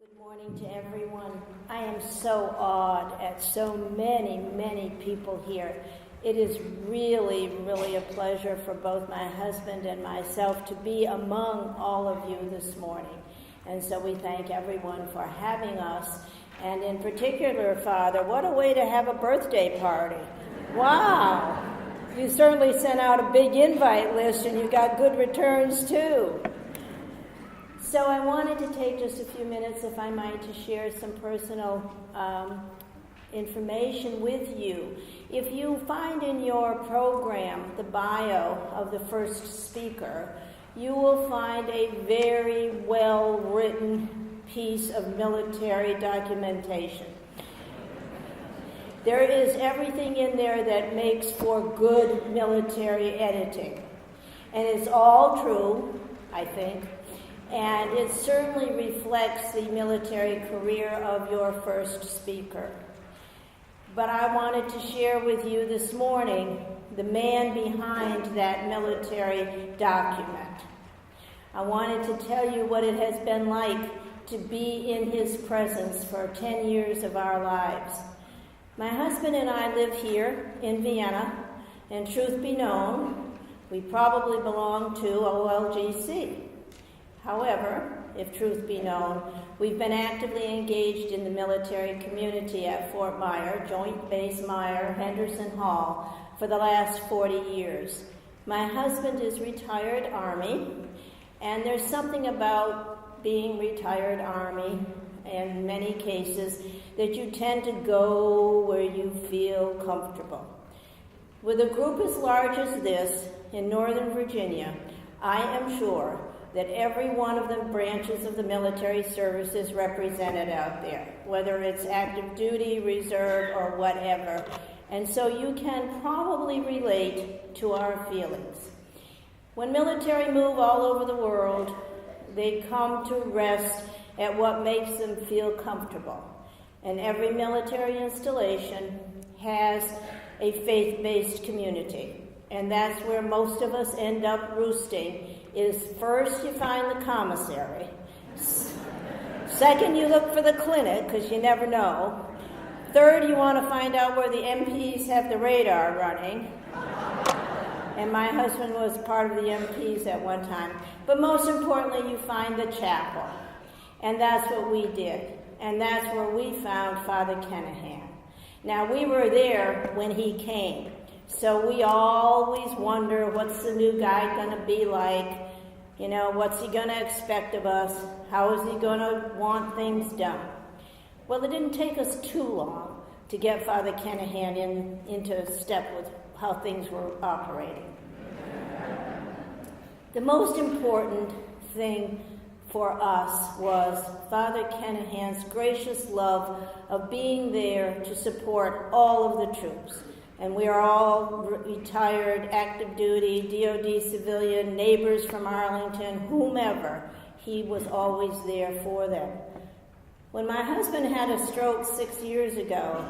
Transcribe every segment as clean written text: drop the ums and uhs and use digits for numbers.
Good morning to everyone. I am so awed at so many people here. It is really a pleasure for both my husband and myself to be among all of you this morning. And so we thank everyone for having us. And in particular, Father, what a way to have a birthday party. Wow! You certainly sent out a big invite list and you got good returns too. So I wanted to take just a few minutes, if I might, to share some personal information with you. If you find in your program the bio of the first speaker, you will find a very well-written piece of military documentation. There is everything in there that makes for good military editing. And it's all true, I think. And it certainly reflects the military career of your first speaker. But I wanted to share with you this morning the man behind that military document. I wanted to tell you what it has been like to be in his presence for 10 years of our lives. My husband and I live here in Vienna, and truth be known, we probably belong to OLGC. However, if truth be known, we've been actively engaged in the military community at Fort Myer, Joint Base Myer, Henderson Hall, for the last 40 years. My husband is retired Army, and there's something about being retired Army, in many cases, that you tend to go where you feel comfortable. With a group as large as this in Northern Virginia, I am sure that every one of the branches of the military service is represented out there, whether it's active duty, reserve, or whatever. And so you can probably relate to our feelings. When military move all over the world, they come to rest at what makes them feel comfortable. And every military installation has a faith-based community. And that's where most of us end up roosting. Is first you find the commissary. Second, you look for the clinic, because you never know. Third, you want to find out where the MPs have the radar running. And my husband was part of the MPs at one time. But most importantly, you find the chapel. And that's what we did. And that's where we found Father Kenehan. Now, we were there when he came. So we always wonder, what's the new guy going to be like? You know, what's he going to expect of us? How is he going to want things done? Well, it didn't take us too long to get Father Kenehan into step with how things were operating. The most important thing for us was Father Kenehan's gracious love of being there to support all of the troops. And we are all retired, active duty, DOD civilian, neighbors from Arlington, whomever. He was always there for them. When my husband had a stroke 6 years ago,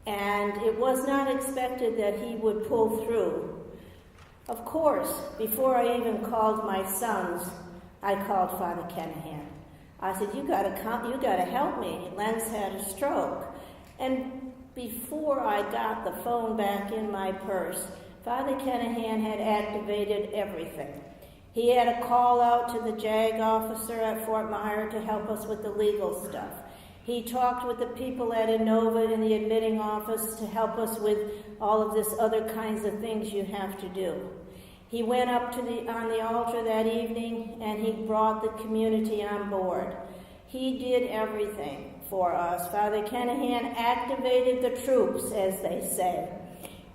and it was not expected that he would pull through, of course, before I even called my sons, I called Father Kenehan. I said, you gotta help me. Len's had a stroke. And before I got the phone back in my purse, Father Kenehan had activated everything. He had a call out to the JAG officer at Fort Myer to help us with the legal stuff. He talked with the people at Innova in the admitting office to help us with all of this other kinds of things you have to do. He went up on the altar that evening and he brought the community on board. He did everything for us. Father Kenehan activated the troops, as they say.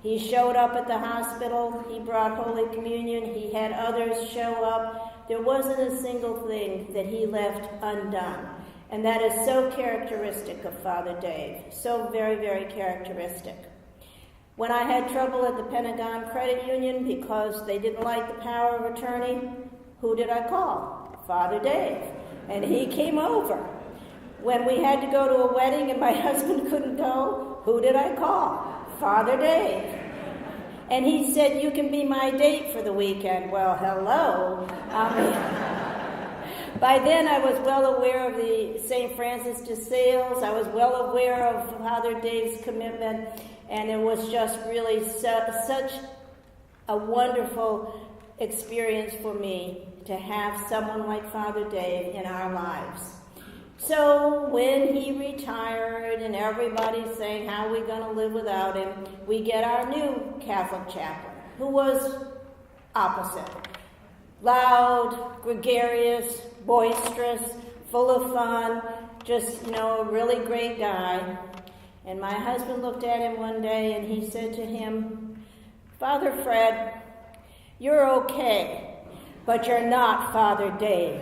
He showed up at the hospital. He brought Holy Communion. He had others show up. There wasn't a single thing that he left undone. And that is so characteristic of Father Dave. So very characteristic. When I had trouble at the Pentagon Credit Union because they didn't like the power of attorney, who did I call? Father Dave. And he came over. When we had to go to a wedding and my husband couldn't go, who did I call? Father Dave. And he said, you can be my date for the weekend. Well, hello. By then, I was well aware of the St. Francis de Sales. I was well aware of Father Dave's commitment, and it was just really such a wonderful experience for me to have someone like Father Dave in our lives. So when he retired and everybody's saying, how are we going to live without him, we get our new Catholic chaplain, who was opposite. Loud, gregarious, boisterous, full of fun, just, a really great guy. And my husband looked at him one day and he said to him, Father Fred, you're okay, but you're not Father Dave.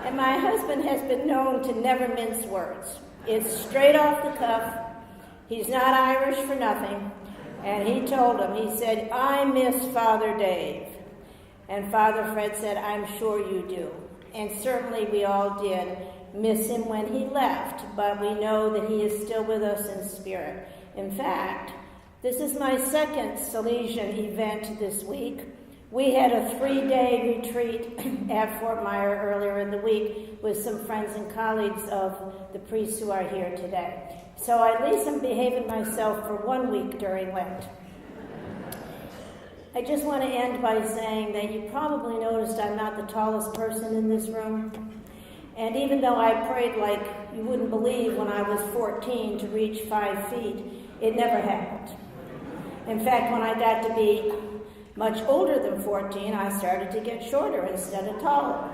And my husband has been known to never mince words. It's straight off the cuff. He's not Irish for nothing. And he told him, he said, I miss Father Dave. And Father Fred said, I'm sure you do. And certainly we all did miss him when he left, but we know that he is still with us in spirit. In fact, this is my second Salesian event this week. We had a 3-day retreat at Fort Myer earlier in the week with some friends and colleagues of the priests who are here today. So at least I'm behaving myself for 1 week during Lent. I just want to end by saying that you probably noticed I'm not the tallest person in this room. And even though I prayed like you wouldn't believe when I was 14 to reach 5 feet, it never happened. In fact, when I got to be much older than 14, I started to get shorter instead of taller.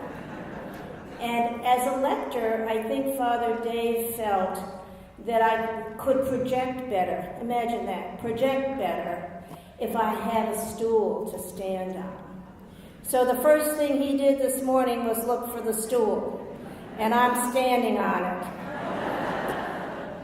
And as a lector, I think Father Dave felt that I could project better. Imagine that, project better if I had a stool to stand on. So the first thing he did this morning was look for the stool, and I'm standing on it.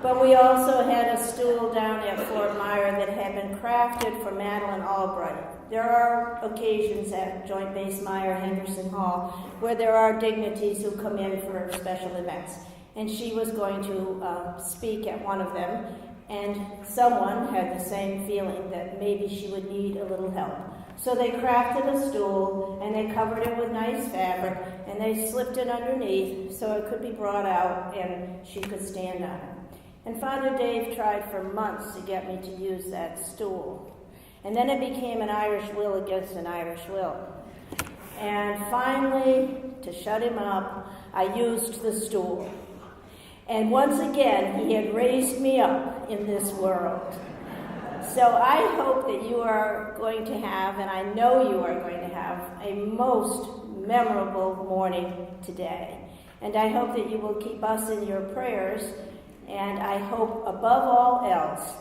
But we also had a stool down at Fort Myer that had been crafted for Madeleine Albright. There are occasions at Joint Base Myer Henderson Hall where there are dignitaries who come in for special events. And she was going to speak at one of them, and someone had the same feeling that maybe she would need a little help. So they crafted a stool, and they covered it with nice fabric, and they slipped it underneath so it could be brought out and she could stand on it. And Father Dave tried for months to get me to use that stool. And then it became an Irish will against an Irish will. And finally, to shut him up, I used the stool. And once again, he had raised me up in this world. So I hope that you are going to have, and I know you are going to have, a most memorable morning today. And I hope that you will keep us in your prayers. And I hope, above all else,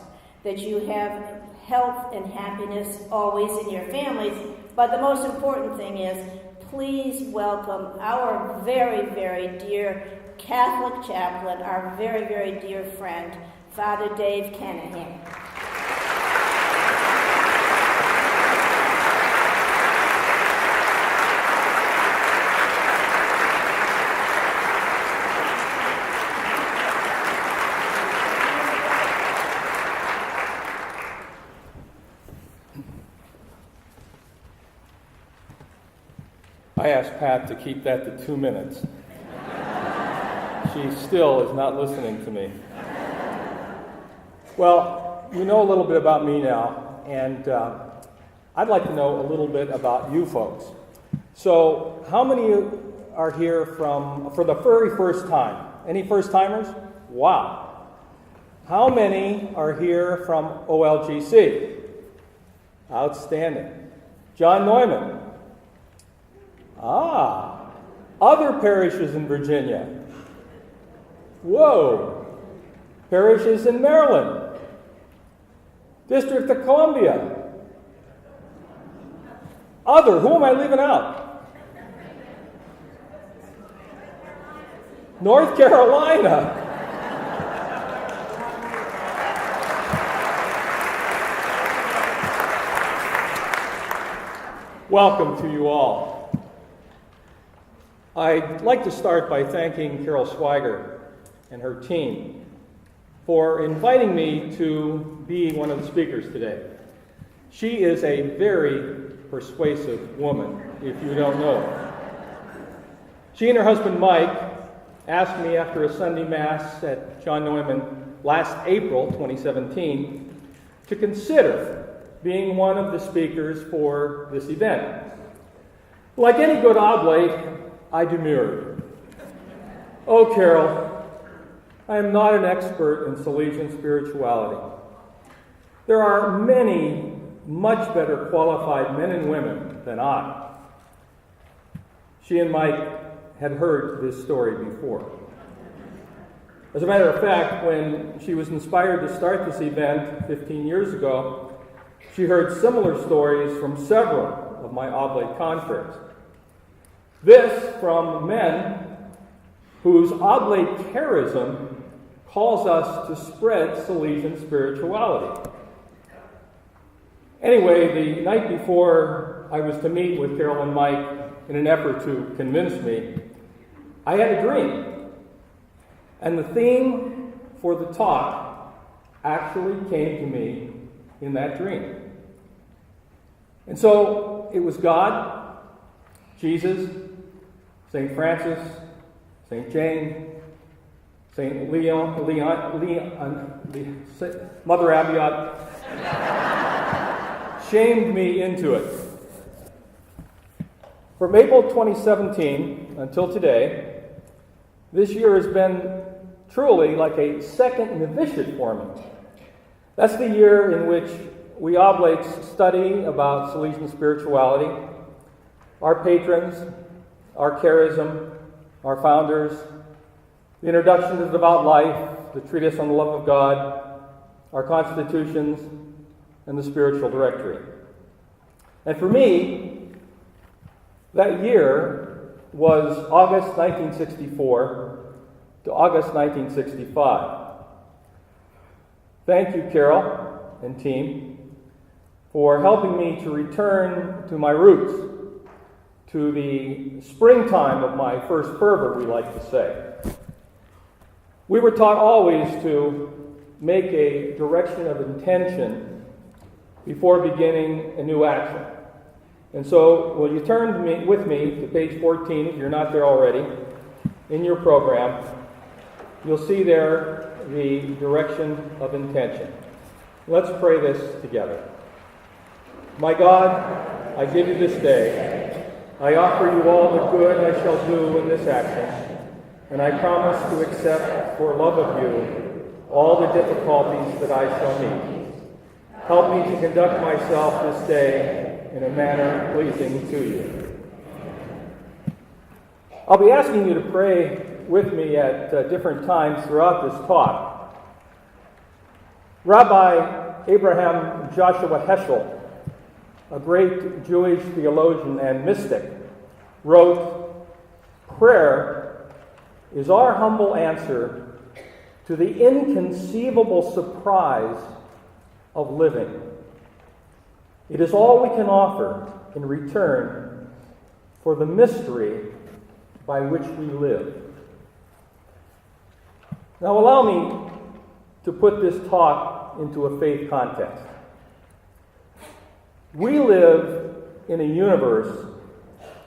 that you have health and happiness always in your families. But the most important thing is, please welcome our very, very dear Catholic chaplain, our very, very dear friend, Father Dave Kenehan. I asked Pat to keep that to 2 minutes. She still is not listening to me. Well, you know a little bit about me now, and I'd like to know a little bit about you folks. So, how many of you are here for the very first time? Any first-timers? Wow. How many are here from OLGC? Outstanding. John Neumann. Other parishes in Virginia. Whoa. Parishes in Maryland. District of Columbia. Other. Who am I leaving out? North Carolina. Welcome to you all. I'd like to start by thanking Carol Swiger and her team for inviting me to be one of the speakers today. She is a very persuasive woman, if you don't know her. She and her husband Mike asked me after a Sunday Mass at John Neumann last April 2017 to consider being one of the speakers for this event. Like any good oblate, I demurred. Oh, Carol, I am not an expert in Salesian spirituality. There are many much better qualified men and women than I. She and Mike had heard this story before. As a matter of fact, when she was inspired to start this event 15 years ago, she heard similar stories from several of my oblate confreres. This from men whose oblate charism calls us to spread Salesian spirituality. Anyway, the night before I was to meet with Carol and Mike in an effort to convince me, I had a dream. And the theme for the talk actually came to me in that dream. And so it was God, Jesus, St. Francis, St. Jane, St. Mother Abiot shamed me into it. From April 2017 until today, this year has been truly like a second novitiate for me. That's the year in which we oblates study about Salesian spirituality, our patrons, our charism, our founders, the introduction to devout life, the treatise on the love of God, our constitutions, and the spiritual directory. And for me, that year was August 1964 to August 1965. Thank you, Carol and team, for helping me to return to my roots, to the springtime of my first fervor, we like to say. We were taught always to make a direction of intention before beginning a new action. And so, will you turn with me to page 14, if you're not there already, in your program. You'll see there the direction of intention. Let's pray this together. My God, I give you this day. I offer you all the good I shall do in this action, and I promise to accept, for love of you, all the difficulties that I shall meet. Help me to conduct myself this day in a manner pleasing to you. I'll be asking you to pray with me at different times throughout this talk. Rabbi Abraham Joshua Heschel, a great Jewish theologian and mystic, wrote, "Prayer is our humble answer to the inconceivable surprise of living. It is all we can offer in return for the mystery by which we live." Now allow me to put this talk into a faith context. We live in a universe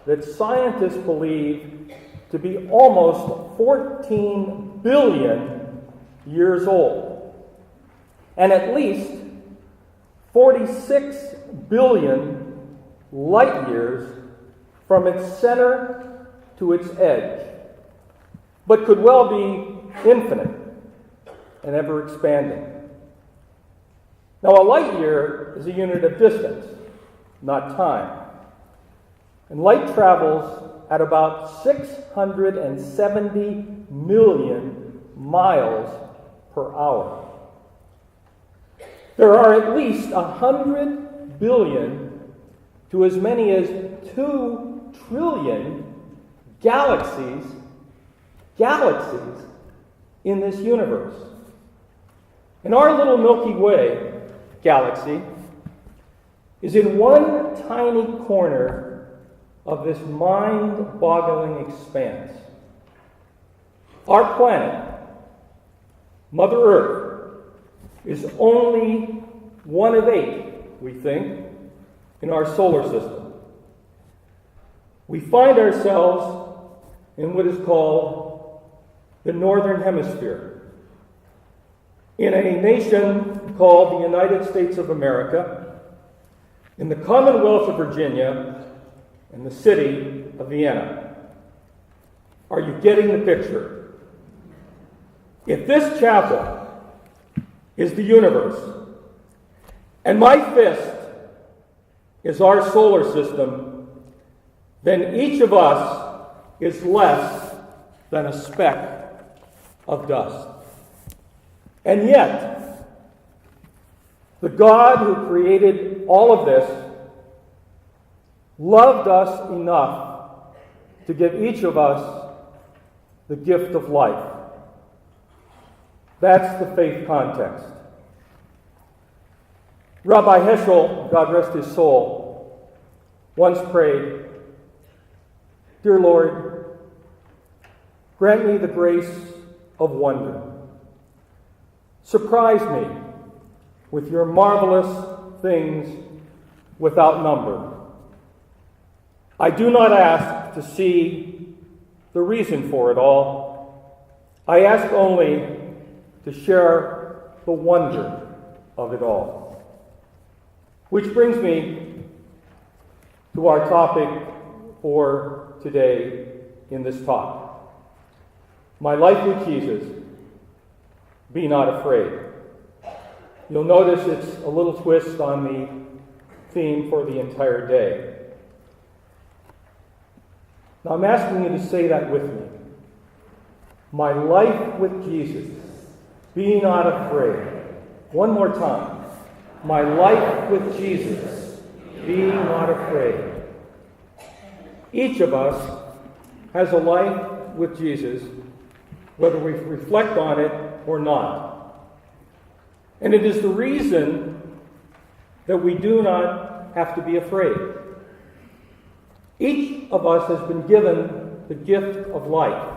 that scientists believe to be almost 14 billion years old, and at least 46 billion light years from its center to its edge, but could well be infinite and ever expanding. Now, a light year is a unit of distance, not time. And light travels at about 670 million miles per hour. There are at least 100 billion to as many as 2 trillion galaxies in this universe. And our little Milky Way galaxy is in one tiny corner of this mind-boggling expanse. Our planet, Mother Earth, is only one of 8, we think, in our solar system. We find ourselves in what is called the Northern Hemisphere, in a nation called the United States of America, in the Commonwealth of Virginia, in the city of Vienna. Are you getting the picture? If this chapel is the universe, and my fist is our solar system, then each of us is less than a speck of dust. And yet, the God who created all of this loved us enough to give each of us the gift of life. That's the faith context. Rabbi Heschel, God rest his soul, once prayed, "Dear Lord, grant me the grace of wonder. Surprise me with your marvelous things without number. I do not ask to see the reason for it all. I ask only to share the wonder of it all." Which brings me to our topic for today in this talk. My life with Jesus, be not afraid. You'll notice it's a little twist on the theme for the entire day. Now I'm asking you to say that with me. My life with Jesus, be not afraid. One more time. My life with Jesus, be not afraid. Each of us has a life with Jesus, whether we reflect on it or not. And it is the reason that we do not have to be afraid. Each of us has been given the gift of life.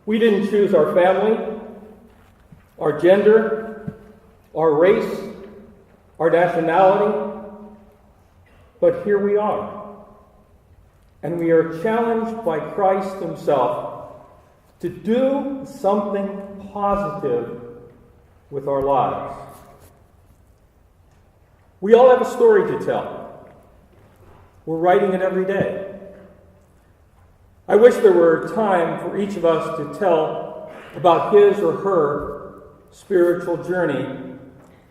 We didn't choose our family, our gender, our race, our nationality, but here we are. And we are challenged by Christ himself to do something positive with our lives. We all have a story to tell. We're writing it every day. I wish there were time for each of us to tell about his or her spiritual journey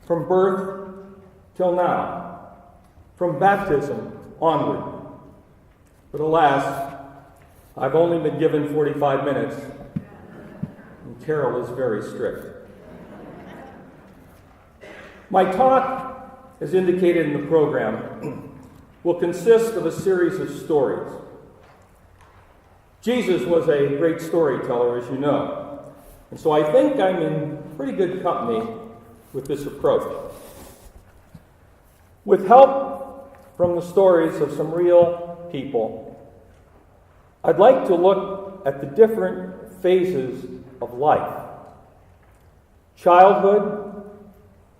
from birth till now, from baptism onward. But alas, I've only been given 45 minutes, and Carol is very strict. My talk, as indicated in the program, will consist of a series of stories. Jesus was a great storyteller, as you know, and so I think I'm in pretty good company with this approach. With help from the stories of some real people, I'd like to look at the different phases of life: childhood,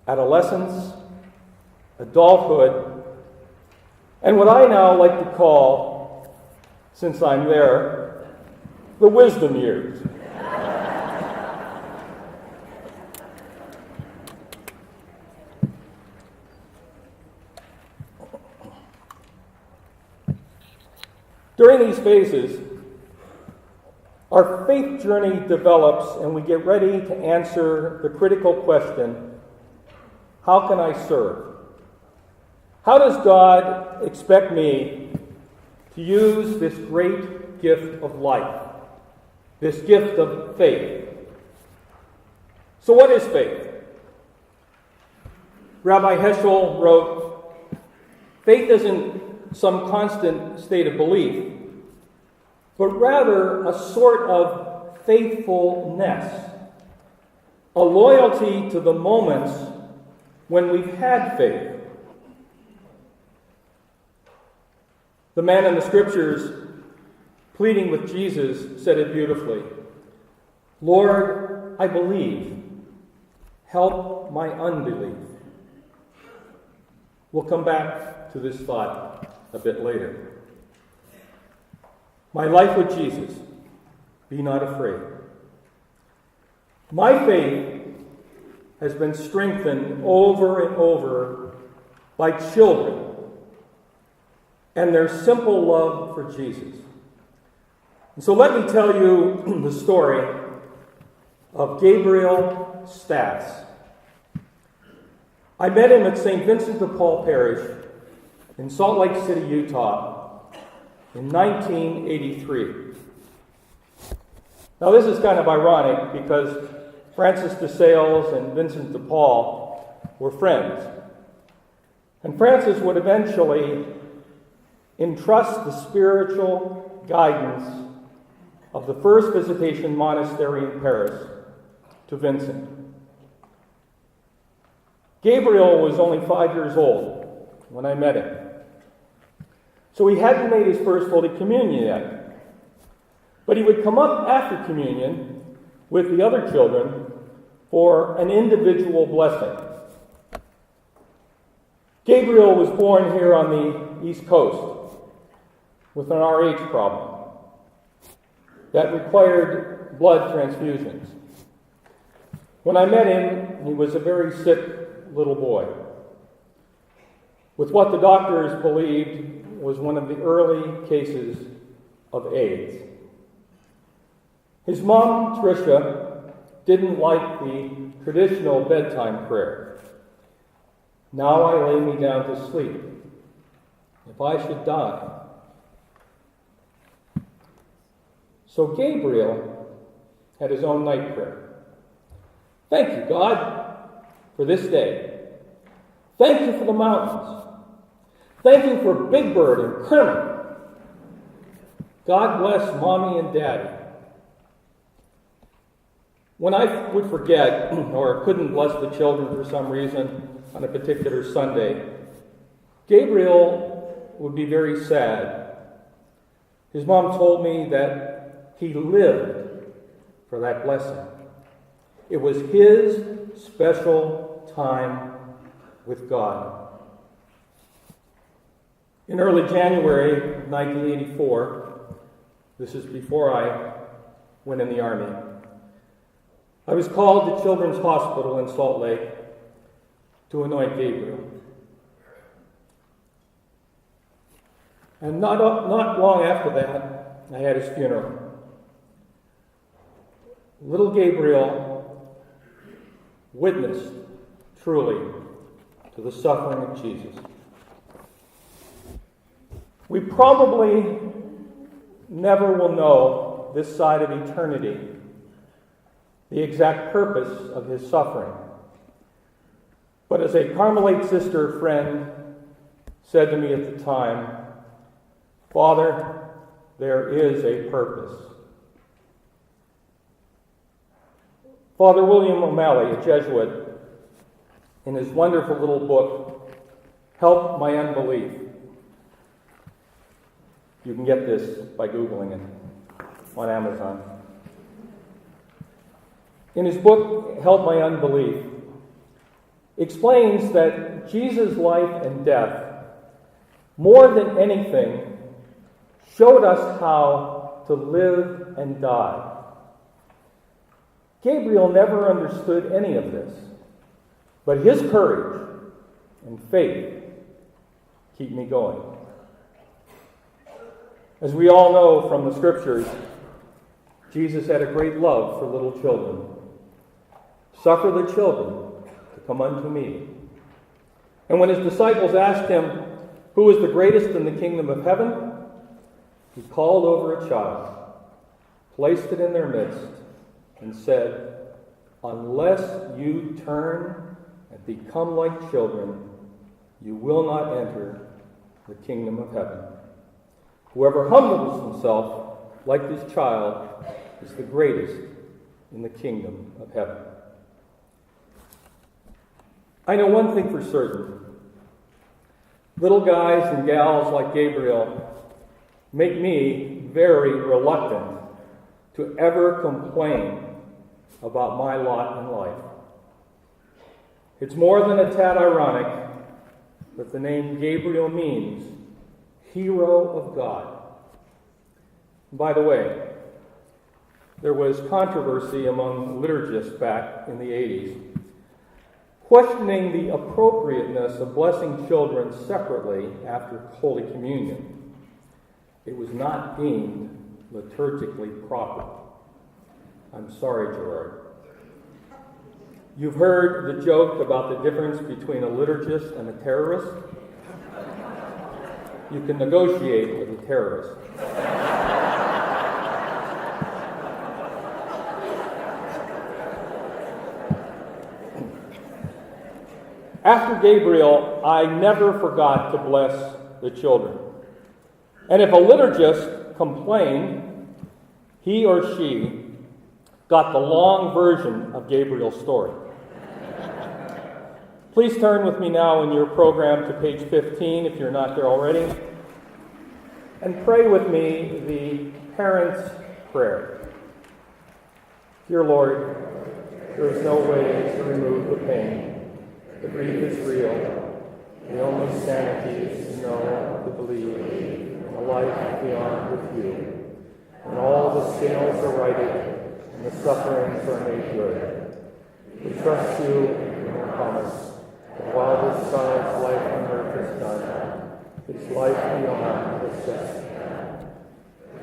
adolescence, adulthood, and what I now like to call, since I'm there, the wisdom years. During these phases, our faith journey develops and we get ready to answer the critical question, how can I serve? How does God expect me to use this great gift of life, this gift of faith? So what is faith? Rabbi Heschel wrote, "Faith isn't some constant state of belief, but rather a sort of faithfulness, a loyalty to the moments when we've had faith." The man in the scriptures, pleading with Jesus, said it beautifully. "Lord, I believe. Help my unbelief." We'll come back to this thought a bit later. My life with Jesus. Be not afraid. My faith has been strengthened over and over by children and their simple love for Jesus. And so let me tell you the story of Gabriel Stats. I met him at St. Vincent de Paul Parish in Salt Lake City, Utah in 1983. Now this is kind of ironic because Francis de Sales and Vincent de Paul were friends. And Francis would eventually entrust the spiritual guidance of the first Visitation Monastery in Paris to Vincent. Gabriel was only 5 years old when I met him. So he hadn't made his first Holy Communion yet. But he would come up after communion with the other children for an individual blessing. Gabriel was born here on the East Coast with an RH problem that required blood transfusions. When I met him, he was a very sick little boy with what the doctors believed was one of the early cases of AIDS. His mom, Tricia, didn't like the traditional bedtime prayer. Now I lay me down to sleep. If I should die. So Gabriel had his own night prayer. Thank you, God, for this day. Thank you for the mountains. Thank you for Big Bird and Kermit. God bless Mommy and Daddy. When I would forget or couldn't bless the children for some reason on a particular Sunday, Gabriel would be very sad. His mom told me that he lived for that blessing. It was his special time with God. In early January 1984, this is before I went in the Army, I was called to Children's Hospital in Salt Lake to anoint Gabriel. And not long after that, I had his funeral. Little Gabriel witnessed truly to the suffering of Jesus. We probably never will know this side of eternity the exact purpose of his suffering. But as a Carmelite sister friend said to me at the time, Father, there is a purpose. Father William O'Malley, a Jesuit, in his wonderful little book, Help My Unbelief. You can get this by Googling it on Amazon. In his book, Help My Unbelief, explains that Jesus' life and death, more than anything, showed us how to live and die. Gabriel never understood any of this, but his courage and faith keep me going. As we all know from the scriptures, Jesus had a great love for little children. Suffer the children to come unto me. And when his disciples asked him, who is the greatest in the kingdom of heaven? He called over a child, placed it in their midst, and said, unless you turn and become like children, you will not enter the kingdom of heaven. Whoever humbles himself like this child is the greatest in the kingdom of heaven. I know one thing for certain. Little guys and gals like Gabriel make me very reluctant to ever complain about my lot in life. It's more than a tad ironic that the name Gabriel means hero of God. By the way, there was controversy among liturgists back in the 80s, questioning the appropriateness of blessing children separately after Holy Communion. It was not deemed liturgically proper. I'm sorry, Gerard. You've heard the joke about the difference between a liturgist and a terrorist. You can negotiate with a terrorist. After Gabriel, I never forgot to bless the children. And if a liturgist complained, he or she got the long version of Gabriel's story. Please turn with me now in your program to page 15 if you're not there already, and pray with me the parents' prayer. Dear Lord, there is no way to remove the pain. The grief is real. The only sanity is to know, to believe in a life beyond with you. And all the scales are righted, and the sufferings are made good. We trust you in your promise that while this child's life on earth is done, his life beyond is set.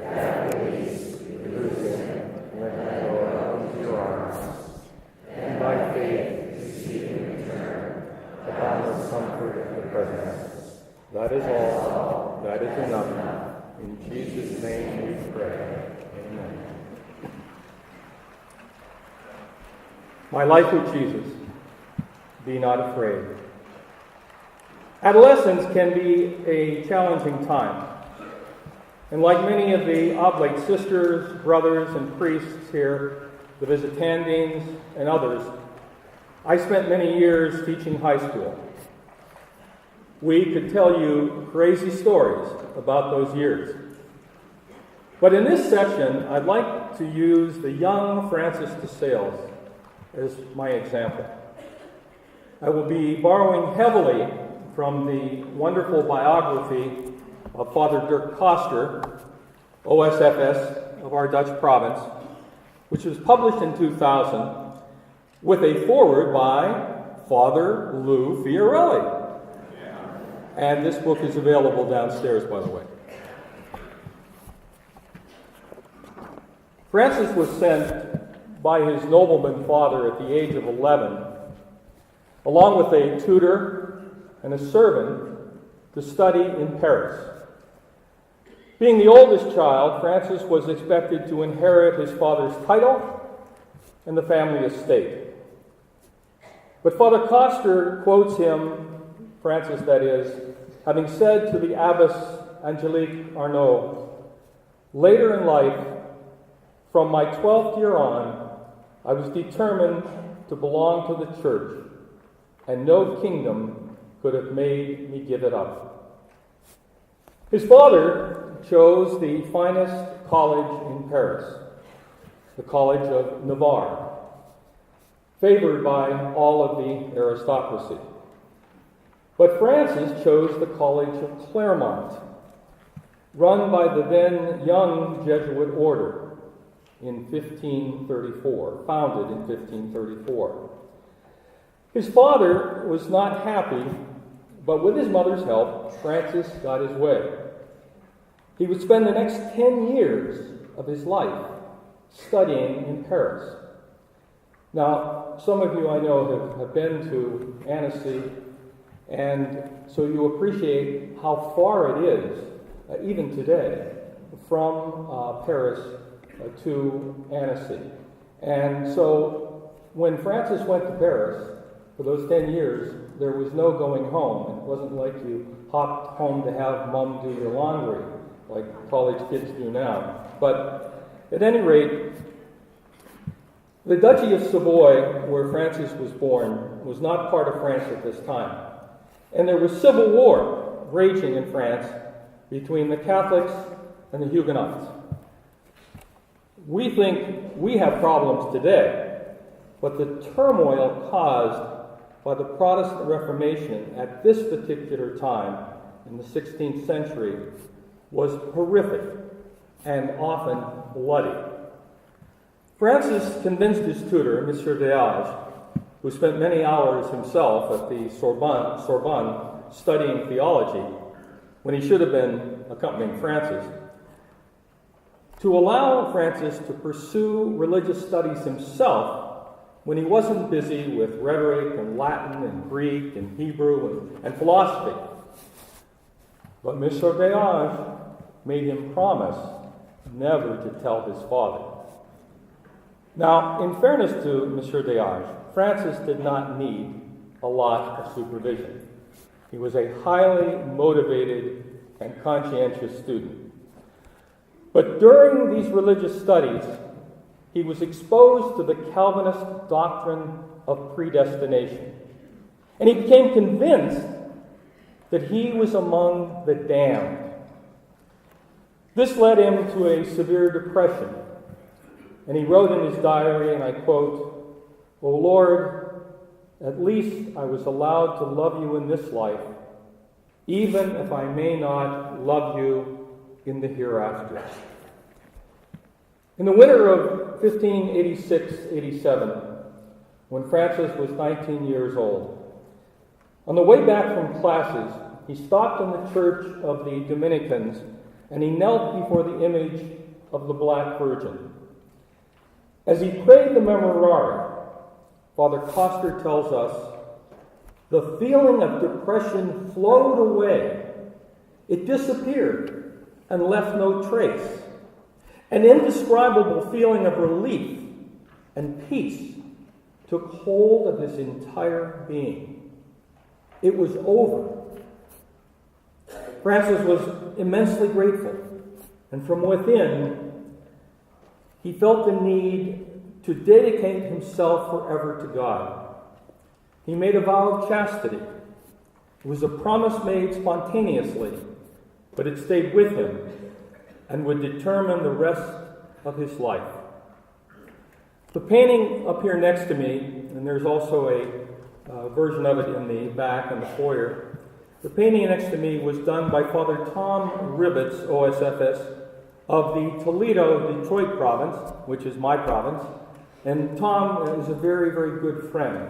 At least, lose him, let him go into your arms, and by faith receive in return the boundless comfort of the presence. That is all. That is enough. In Jesus' name we pray. Amen. My life with Jesus. Be not afraid. Adolescence can be a challenging time. And like many of the oblate sisters, brothers, and priests here, the visitandines, and others, I spent many years teaching high school. We could tell you crazy stories about those years. But in this section, I'd like to use the young Francis de Sales as my example. I will be borrowing heavily from the wonderful biography of Father Dirk Koster, OSFS of our Dutch province, which was published in 2000 with a foreword by Father Lou Fiorelli. And this book is available downstairs, by the way. Francis was sent by his nobleman father at the age of 11, along with a tutor and a servant, to study in Paris. Being the oldest child, Francis was expected to inherit his father's title and the family estate. But Father Koster quotes him, Francis that is, having said to the Abbess Angelique Arnaud, "Later in life, from my 12th year on, I was determined to belong to the church, and no kingdom could have made me give it up." His father chose the finest college in Paris, the College of Navarre, favored by all of the aristocracy. But Francis chose the College of Claremont, run by the then young Jesuit order in 1534, founded in 1534. His father was not happy, but with his mother's help, Francis got his way. He would spend the next 10 years of his life studying in Paris. Now, some of you I know have been to Annecy, and so you appreciate how far it is, even today, from Paris to Annecy. And so when Francis went to Paris, for those 10 years, there was no going home. It wasn't like you hopped home to have mom do your laundry, like college kids do now. But at any rate, the Duchy of Savoy, where Francis was born, was not part of France at this time. And there was civil war raging in France between the Catholics and the Huguenots. We think we have problems today, but the turmoil caused by the Protestant Reformation at this particular time in the 16th century was horrific. and often bloody. Francis convinced his tutor, Monsieur Deage, who spent many hours himself at the Sorbonne studying theology, when he should have been accompanying Francis, to allow Francis to pursue religious studies himself when he wasn't busy with rhetoric and Latin and Greek and Hebrew and philosophy. But Monsieur Deage made him promise never to tell his father. Now, in fairness to Monsieur Deage, Francis did not need a lot of supervision. He was a highly motivated and conscientious student. But during these religious studies, he was exposed to the Calvinist doctrine of predestination. And he became convinced that he was among the damned. This led him to a severe depression. And he wrote in his diary, and I quote, "O Lord, at least I was allowed to love you in this life, even if I may not love you in the hereafter." In the winter of 1586-87, when Francis was 19 years old, on the way back from classes, he stopped in the church of the Dominicans and he knelt before the image of the Black Virgin. As he prayed the Memorare, Father Coster tells us, the feeling of depression flowed away. It disappeared and left no trace. An indescribable feeling of relief and peace took hold of his entire being. It was over. Francis was immensely grateful, and from within, he felt the need to dedicate himself forever to God. He made a vow of chastity. It was a promise made spontaneously, but it stayed with him and would determine the rest of his life. The painting up here next to me, and there's also a version of it in the back in the foyer, the painting next to me was done by Father Tom Ribbetts, OSFS, of the Toledo, Detroit province, which is my province, and Tom is a very, very good friend.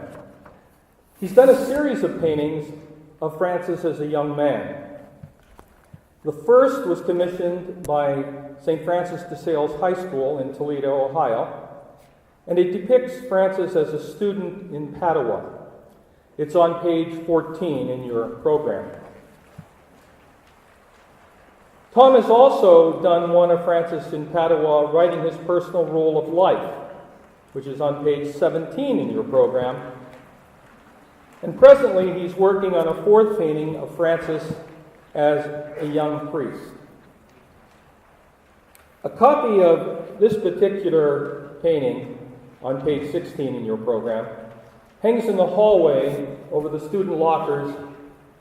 He's done a series of paintings of Francis as a young man. The first was commissioned by St. Francis de Sales High School in Toledo, Ohio, and it depicts Francis as a student in Padua. It's on page 14 in your program. Tom has also done one of Francis in Padua writing his personal rule of life, which is on page 17 in your program. And presently he's working on a fourth painting of Francis as a young priest. A copy of this particular painting on page 16 in your program hangs in the hallway over the student lockers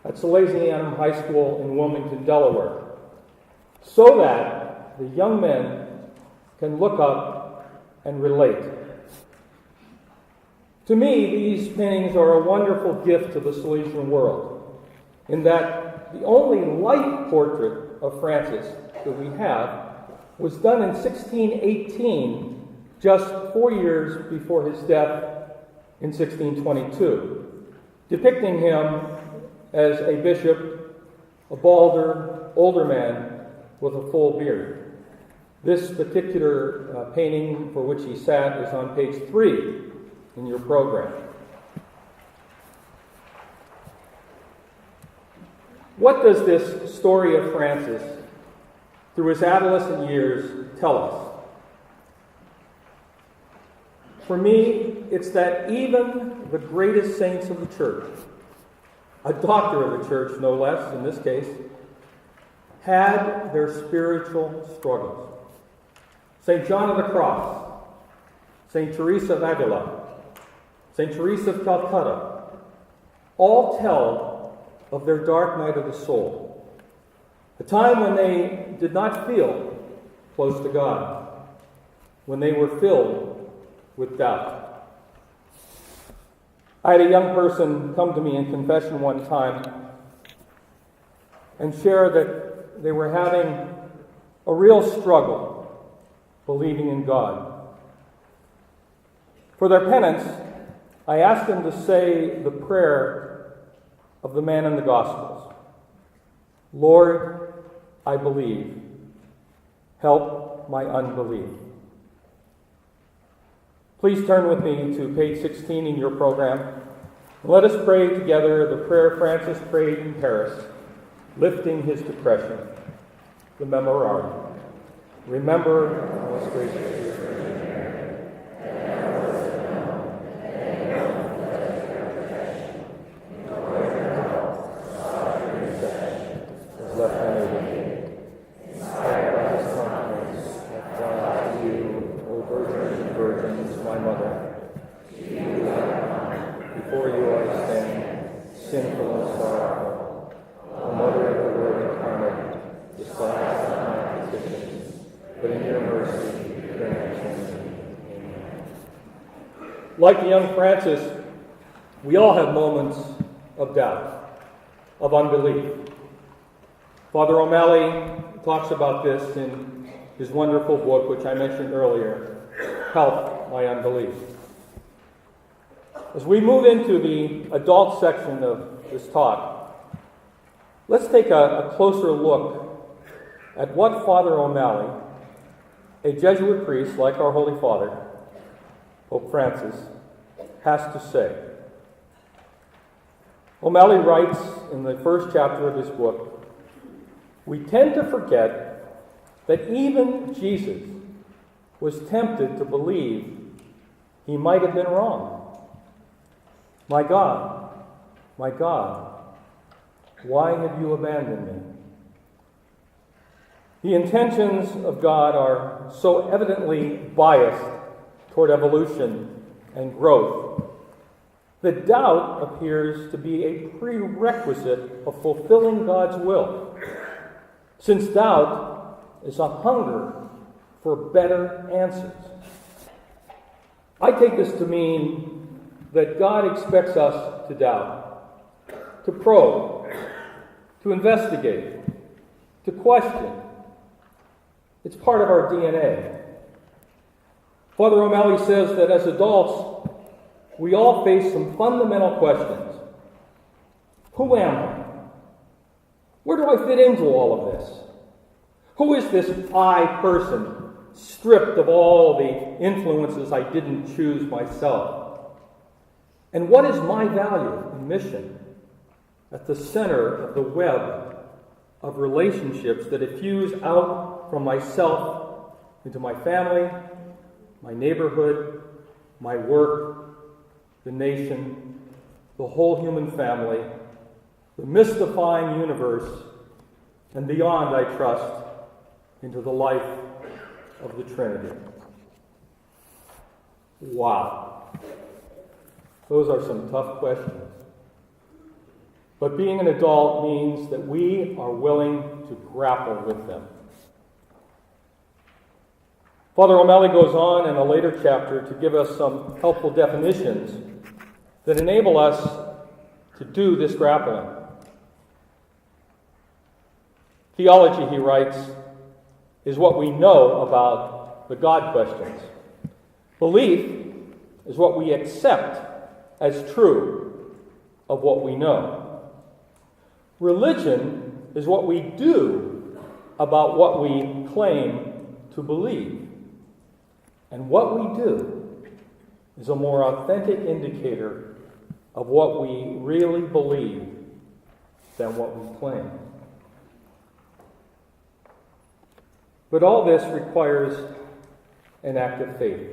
at Salesianum High School in Wilmington, Delaware, so that the young men can look up and relate. To me, these paintings are a wonderful gift to the Salesian world, in that the only light portrait of Francis that we have was done in 1618, just 4 years before his death in 1622, depicting him as a bishop, a balder, older man with a full beard. This particular painting for which he sat is on page 3 in your program. What does this story of Francis, through his adolescent years, tell us? For me, it's that even the greatest saints of the church, a doctor of the church no less in this case, had their spiritual struggles. St. John of the Cross, St. Teresa of Avila, St. Teresa of Calcutta, all tell of their dark night of the soul, a time when they did not feel close to God, when they were filled with doubt. I had a young person come to me in confession one time and share that they were having a real struggle believing in God. For their penance, I asked them to say the prayer of the man in the Gospels. Lord, I believe. Help my unbelief. Please turn with me to page 16 in your program. Let us pray together the prayer Francis prayed in Paris, lifting his depression, the Memorare. Remember, most gracious my mother, before you I stand, sinful and sorrowful. O Mother of the Word incarnate, despise not my petitions, but in your mercy grant me. Amen. Like the young Francis, we all have moments of doubt, of unbelief. Father O'Malley talks about this in his wonderful book, which I mentioned earlier, Help My Unbelief. As we move into the adult section of this talk, let's take a closer look at what Father O'Malley, a Jesuit priest like our Holy Father, Pope Francis, has to say. O'Malley writes in the first chapter of his book, we tend to forget that even Jesus was tempted to believe he might have been wrong. My God, why have you abandoned me? The intentions of God are so evidently biased toward evolution and growth that doubt appears to be a prerequisite of fulfilling God's will, since doubt is a hunger for better answers. I take this to mean that God expects us to doubt, to probe, to investigate, to question. It's part of our DNA. Father O'Malley says that as adults, we all face some fundamental questions. Who am I? Where do I fit into all of this? Who is this I person, stripped of all the influences I didn't choose myself? And what is my value and mission at the center of the web of relationships that effuse out from myself into my family, my neighborhood, my work, the nation, the whole human family, the mystifying universe, and beyond, I trust, into the life of the Trinity. Wow. Those are some tough questions. But being an adult means that we are willing to grapple with them. Father O'Malley goes on in a later chapter to give us some helpful definitions that enable us to do this grappling. Theology, he writes, is what we know about the God questions. Belief is what we accept as true of what we know. Religion is what we do about what we claim to believe. And what we do is a more authentic indicator of what we really believe than what we claim. But all this requires an act of faith,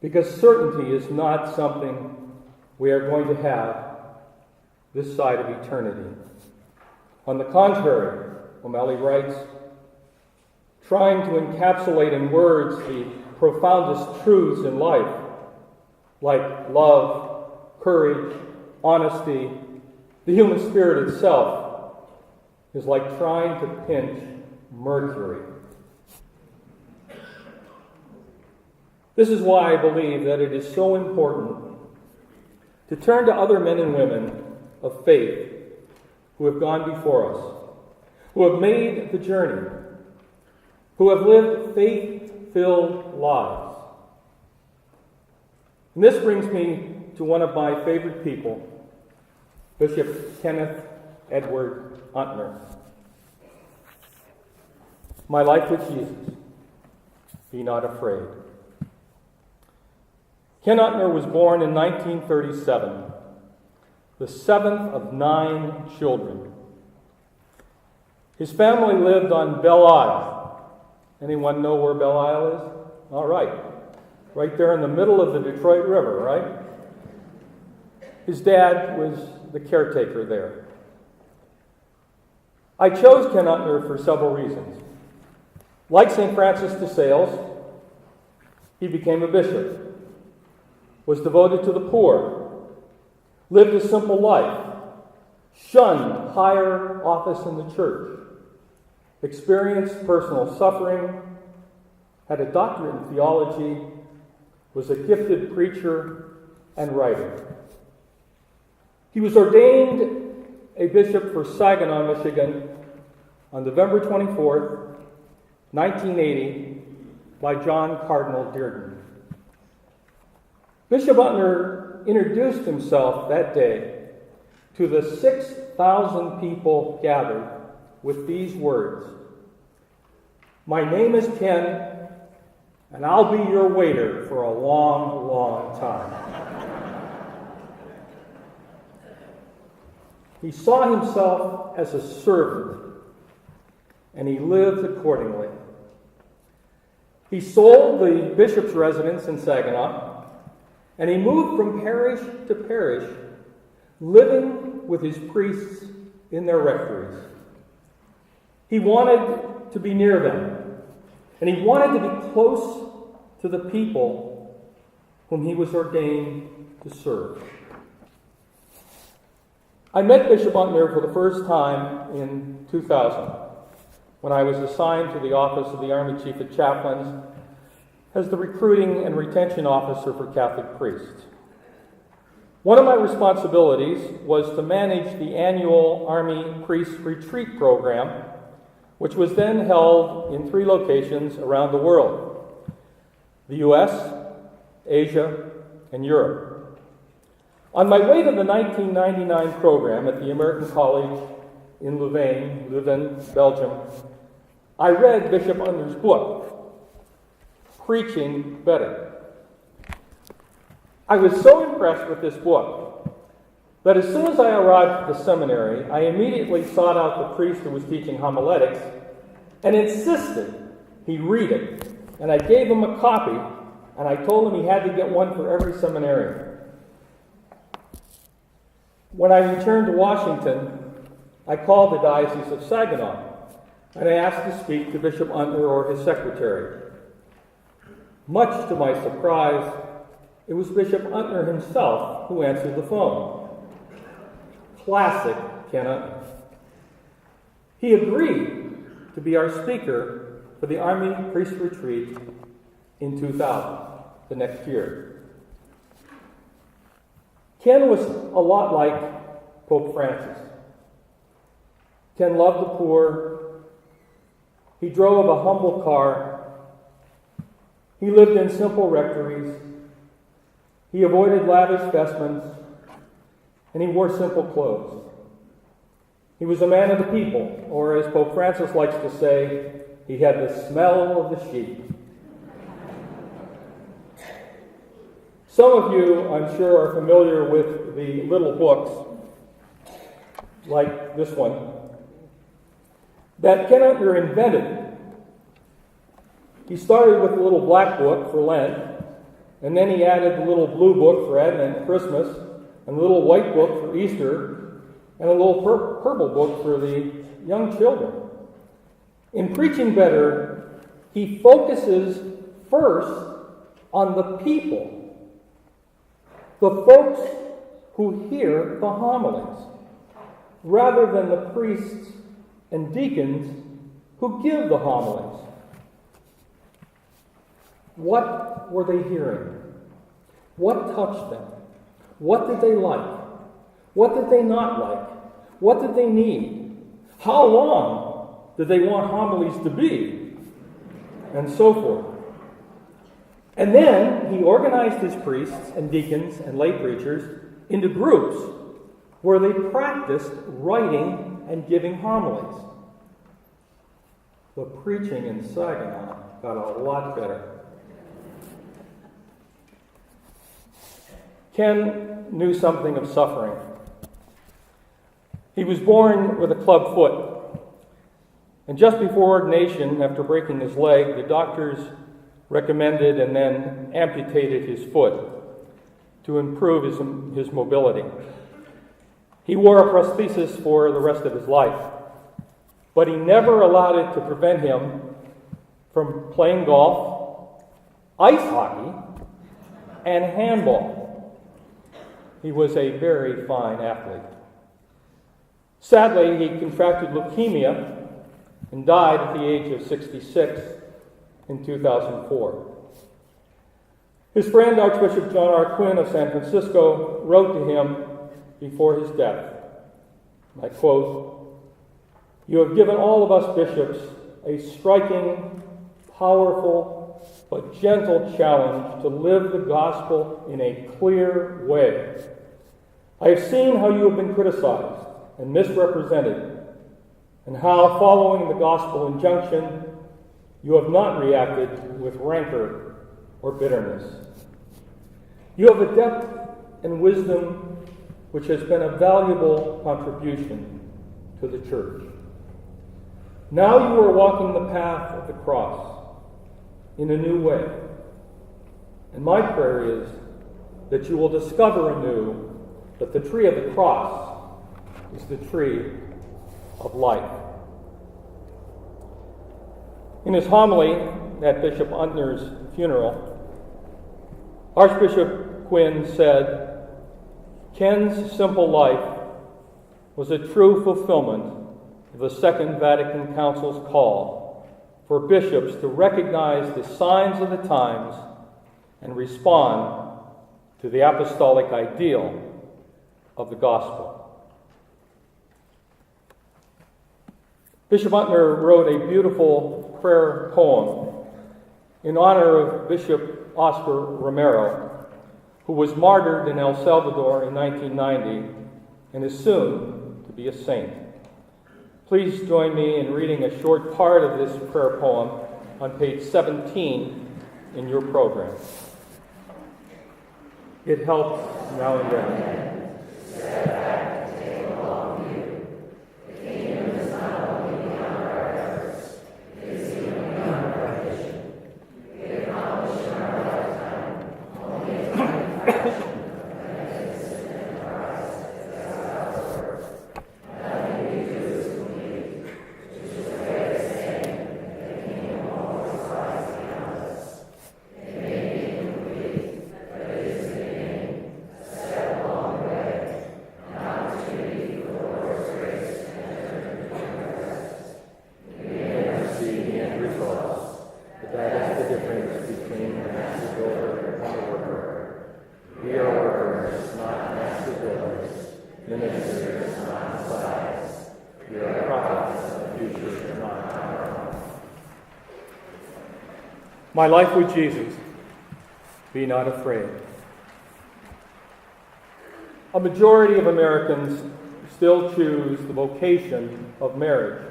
because certainty is not something we are going to have this side of eternity. On the contrary, O'Malley writes, trying to encapsulate in words the profoundest truths in life, like love, courage, honesty, the human spirit itself, is like trying to pinch mercury. This is why I believe that it is so important to turn to other men and women of faith who have gone before us, who have made the journey, who have lived faith-filled lives. And this brings me to one of my favorite people, Bishop Kenneth Edward Untner. My life with Jesus, be not afraid. Ken Untner was born in 1937, the seventh of 9 children. His family lived on Belle Isle. Anyone know where Belle Isle is? All right. Right there in the middle of the Detroit River, right? His dad was the caretaker there. I chose Ken Untner for several reasons. Like St. Francis de Sales, he became a bishop, was devoted to the poor, lived a simple life, shunned higher office in the church, experienced personal suffering, had a doctorate in theology, was a gifted preacher and writer. He was ordained a bishop for Saginaw, Michigan on November 24th, 1980, by John Cardinal Dearden. Bishop Untner introduced himself that day to the 6,000 people gathered with these words: "My name is Ken, and I'll be your waiter for a long, long time." He saw himself as a servant, and he lived accordingly. He sold the bishop's residence in Saginaw, and he moved from parish to parish, living with his priests in their rectories. He wanted to be near them, and he wanted to be close to the people whom he was ordained to serve. I met Bishop Untner for the first time in 2000, when I was assigned to the office of the Army Chief of Chaplains as the recruiting and retention officer for Catholic priests. One of my responsibilities was to manage the annual Army Priest Retreat program, which was then held in 3 locations around the world: the U.S., Asia, and Europe. On my way to the 1999 program at the American College in Leuven, Belgium, I read Bishop Untner's book, Preaching Better. I was so impressed with this book that as soon as I arrived at the seminary, I immediately sought out the priest who was teaching homiletics and insisted he read it. And I gave him a copy, and I told him he had to get one for every seminarian. When I returned to Washington, I called the Diocese of Saginaw, and I asked to speak to Bishop Untner or his secretary. Much to my surprise, it was Bishop Untner himself who answered the phone. Classic Ken Untner. He agreed to be our speaker for the Army Priest Retreat in 2000, the next year. Ken was a lot like Pope Francis. Ken loved the poor. He drove a humble car. He lived in simple rectories. He avoided lavish vestments, and he wore simple clothes. He was a man of the people, or as Pope Francis likes to say, he had the smell of the sheep. Some of you, I'm sure, are familiar with the little books, like this one, that Ken Untner invented. He started with a little black book for Lent, and then he added the little blue book for Advent and Christmas, and a little white book for Easter, and a little purple book for the young children. In Preaching Better, he focuses first on the people, the folks who hear the homilies, rather than the priests and deacons who give the homilies. What were they hearing? What touched them? What did they like? What did they not like? What did they need? How long did they want homilies to be? and so forth. And then he organized his priests and deacons and lay preachers into groups where they practiced writing and giving homilies. The preaching in Saginaw got a lot better. Ken knew something of suffering. He was born with a club foot, and just before ordination, after breaking his leg, the doctors recommended and then amputated his foot to improve his mobility. He wore a prosthesis for the rest of his life, but he never allowed it to prevent him from playing golf, ice hockey, and handball. He was a very fine athlete. Sadly, he contracted leukemia and died at the age of 66 in 2004. His friend, Archbishop John R. Quinn of San Francisco, wrote to him before his death, I quote, "You have given all of us bishops a striking, powerful, but gentle challenge to live the gospel in a clear way. I have seen how you have been criticized and misrepresented, and how, following the gospel injunction, you have not reacted with rancor or bitterness. You have a depth and wisdom which has been a valuable contribution to the church. Now you are walking the path of the cross in a new way. And my prayer is that you will discover anew that the tree of the cross is the tree of life." In his homily at Bishop Untner's funeral, Archbishop Quinn said, "Ken's simple life was a true fulfillment of the Second Vatican Council's call for bishops to recognize the signs of the times and respond to the apostolic ideal of the gospel." Bishop Untner wrote a beautiful prayer poem in honor of Bishop Oscar Romero, who was martyred in El Salvador in 1990 and is soon to be a saint. Please join me in reading a short part of this prayer poem on page 17 in your program. It helps now and then. My life with Jesus, be not afraid. A majority of Americans still choose the vocation of marriage.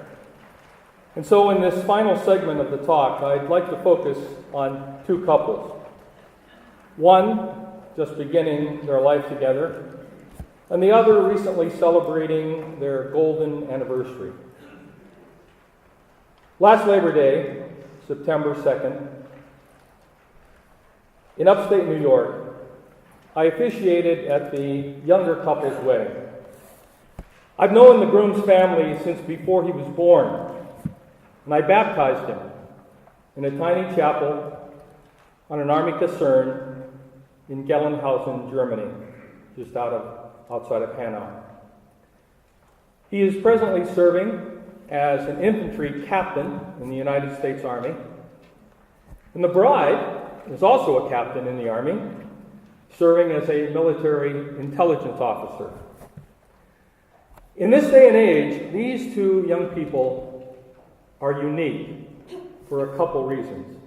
And so in this final segment of the talk, I'd like to focus on two couples. One just beginning their life together, and the other recently celebrating their golden anniversary. Last Labor Day, September 2nd, in upstate New York, I officiated at the younger couple's wedding. I've known the groom's family since before he was born, and I baptized him in a tiny chapel on an army caserne in Gelnhausen, Germany, just outside of Hanau. He is presently serving as an infantry captain in the United States Army, and the bride is also a captain in the Army, serving as a military intelligence officer. In this day and age, these two young people are unique for a couple reasons.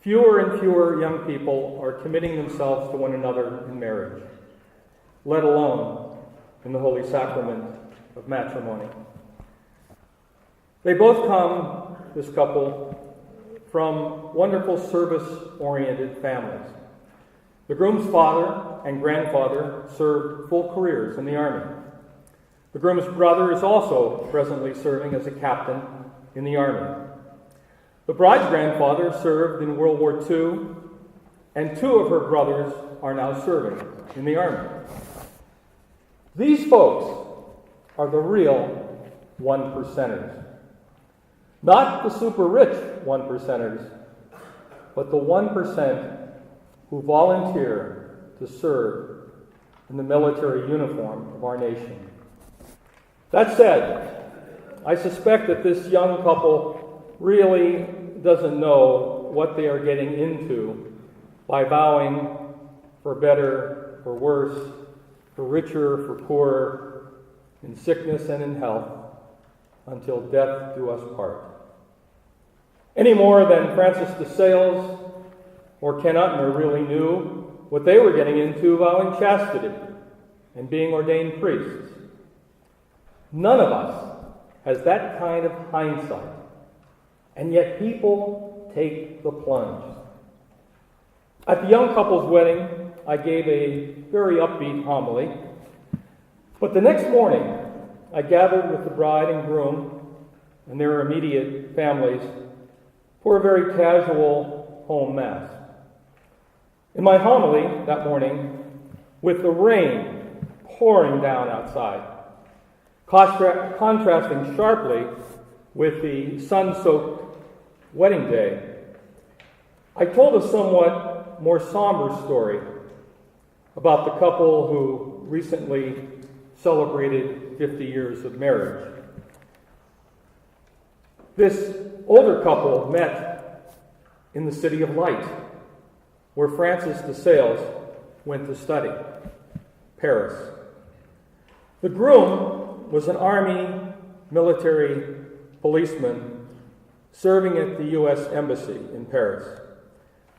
Fewer and fewer young people are committing themselves to one another in marriage, let alone in the holy sacrament of matrimony. They both come, this couple, from wonderful service-oriented families. The groom's father and grandfather served full careers in the Army. The groom's brother is also presently serving as a captain in the Army. The bride's grandfather served in World War II, and two of her brothers are now serving in the Army. These folks are the real one percenters. Not the super rich one percenters, but the 1% who volunteer to serve in the military uniform of our nation. That said, I suspect that this young couple really doesn't know what they are getting into by vowing for better, for worse, for richer, for poorer, in sickness and in health, until death do us part. Any more than Francis de Sales or Ken Utner really knew what they were getting into vowing chastity and being ordained priests. None of us has that kind of hindsight, and yet people take the plunge. At the young couple's wedding, I gave a very upbeat homily, but the next morning, I gathered with the bride and groom and their immediate families for a very casual home mass. In my homily that morning, with the rain pouring down outside, contrasting sharply with the sun-soaked wedding day, I told a somewhat more somber story about the couple who recently celebrated 50 years of marriage. This older couple met in the City of Light, where Francis de Sales went to study, Paris. The groom was an Army military policeman serving at the U.S. Embassy in Paris.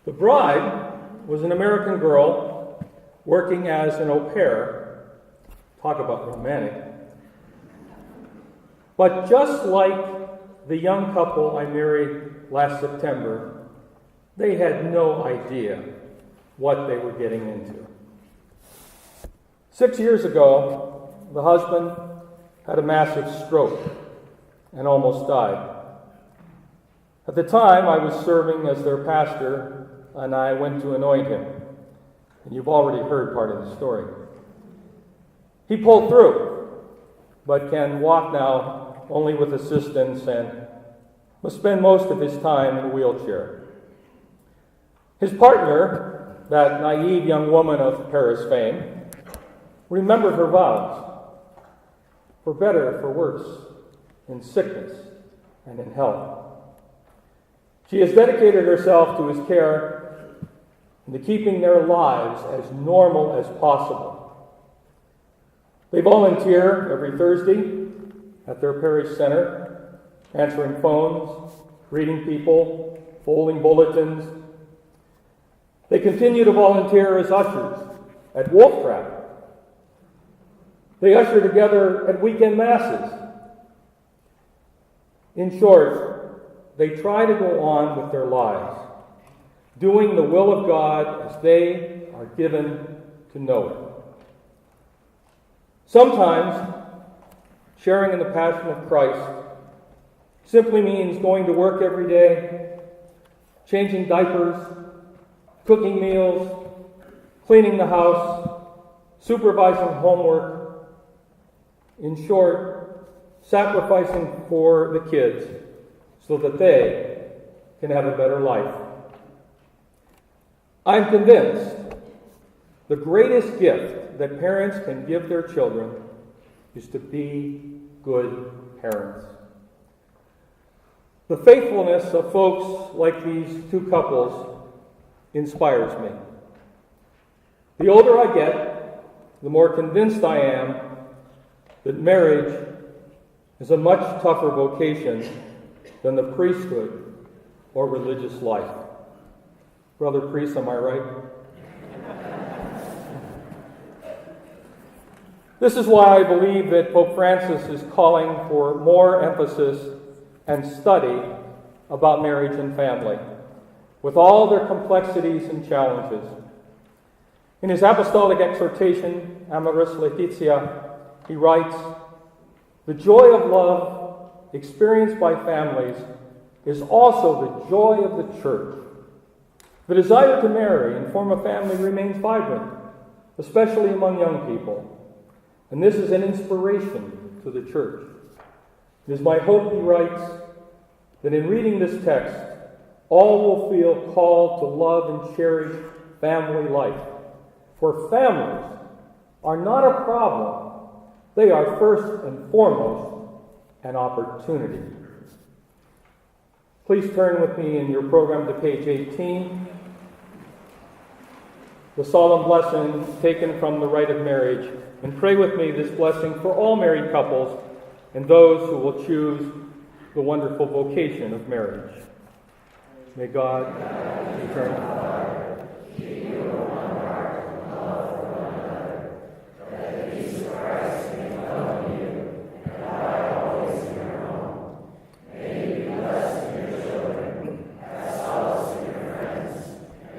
The bride was an American girl working as an au pair. Talk about romantic. But just like the young couple I married last September, they had no idea what they were getting into. 6 years ago, the husband had a massive stroke and almost died. At the time, I was serving as their pastor, and I went to anoint him. And you've already heard part of the story. He pulled through, but can walk now only with assistance and must spend most of his time in a wheelchair. His partner, that naive young woman of Paris fame, remembered her vows, for better, for worse, in sickness and in health. She has dedicated herself to his care and to keeping their lives as normal as possible. They volunteer every Thursday at their parish center, answering phones, greeting people, folding bulletins. They continue to volunteer as ushers at Wolf Trap. They usher together at weekend masses. In short, they try to go on with their lives, doing the will of God as they are given to know it. Sometimes, sharing in the passion of Christ simply means going to work every day, changing diapers, cooking meals, cleaning the house, supervising homework. In short, sacrificing for the kids so that they can have a better life. I'm convinced the greatest gift that parents can give their children is to be good parents. The faithfulness of folks like these two couples inspires me. The older I get, the more convinced I am that marriage is a much tougher vocation than the priesthood or religious life. Brother priest, am I right? This is why I believe that Pope Francis is calling for more emphasis and study about marriage and family, with all their complexities and challenges. In his apostolic exhortation, Amoris Laetitia, he writes, "The joy of love experienced by families is also the joy of the church. The desire to marry and form a family remains vibrant, especially among young people. And this is an inspiration to the church. It is my hope," he writes, "that in reading this text, all will feel called to love and cherish family life. For families are not a problem. They are first and foremost an opportunity." Please turn with me in your program to page 18. The solemn blessing taken from the rite of marriage. And pray with me this blessing for all married couples and those who will choose the wonderful vocation of marriage. May God eternally keep you in one heart, love for one another, that the peace of Christ may dwell in you, and abide always in your home. May you be blessed in your children, have solace in your friends,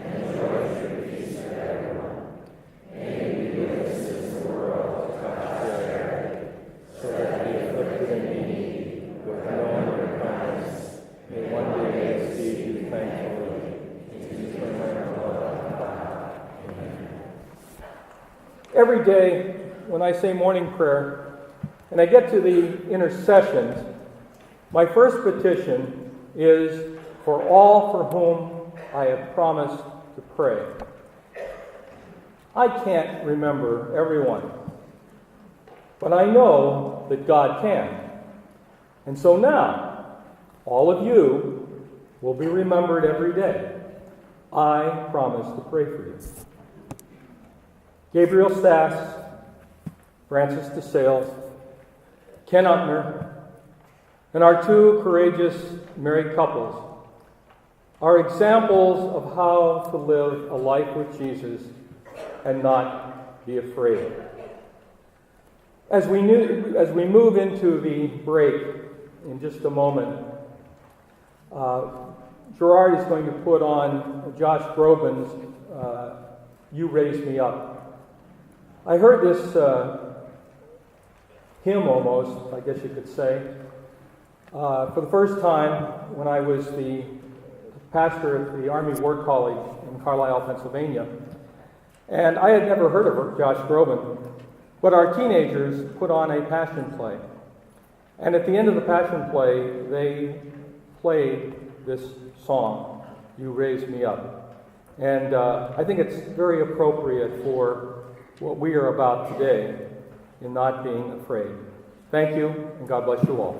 and enjoy true peace with everyone. May you be witnesses to the world of God's charity, so that the afflicted and needy, with knowing your kindness, may one day receive you thankfully into eternal love. Amen. Every day when I say morning prayer and I get to the intercessions, my first petition is for all for whom I have promised to pray. I can't remember everyone, but I know that God can. And so now, all of you will be remembered every day. I promise to pray for you. Gabriel Stass, Francis DeSales, Ken Upner, and our two courageous married couples are examples of how to live a life with Jesus and not be afraid. As we move into the break in just a moment, Gerard is going to put on Josh Groban's "You Raise Me Up." I heard this hymn almost, I guess you could say, for the first time when I was the pastor at the Army War College in Carlisle, Pennsylvania. And I had never heard of Josh Groban, but our teenagers put on a passion play. And at the end of the passion play, they played this song, "You Raise Me Up." And I think it's very appropriate for what we are about today in not being afraid. Thank you, and God bless you all.